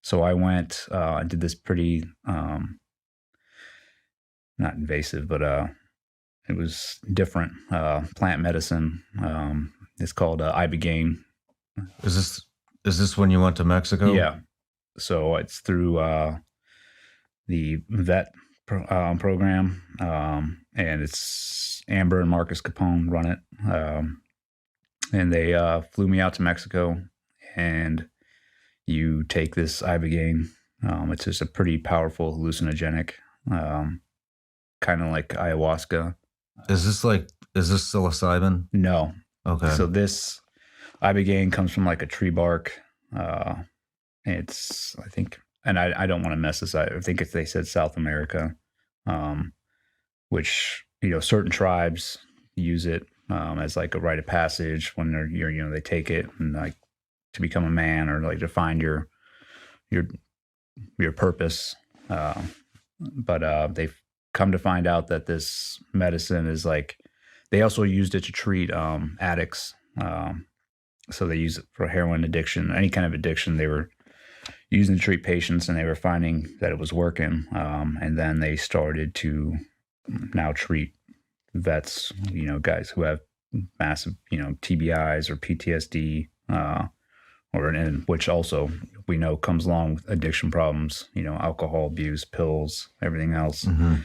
So I went, I did this pretty, not invasive, but it was different plant medicine. It's called Ibogaine. Is this when you went to Mexico? Yeah. So it's through the vet program, and it's Amber and Marcus Capone run it. And they flew me out to Mexico, and you take this Ibogaine. It's just a pretty powerful hallucinogenic, kind of like ayahuasca. Is this psilocybin? No. Okay. So this Ibogaine comes from like a tree bark. It's, I think, and I don't want to mess this up. I think they said South America, which, certain tribes use it as like a rite of passage when they take it and like to become a man or like to find your purpose. But they've come to find out that this medicine is like, they also used it to treat addicts. So they use it for heroin addiction, any kind of addiction. They were using to treat patients, and they were finding that it was working. And then they started to now treat vets, guys who have massive, TBIs or PTSD, and which also we know comes along with addiction problems, alcohol abuse, pills, everything else. Mm-hmm.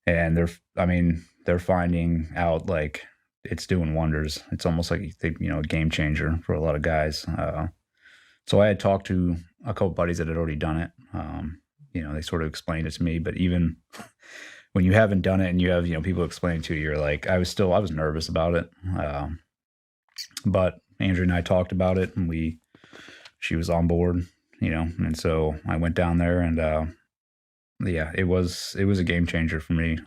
And they're finding out like it's doing wonders. It's almost like a game changer for a lot of guys. So I had talked to a couple buddies that had already done it. They sort of explained it to me, but even when you haven't done it and you have, people explaining to you, you're like, I was nervous about it. But Andrew and I talked about it, and she was on board, and so I went down there, and yeah, it was a game changer for me.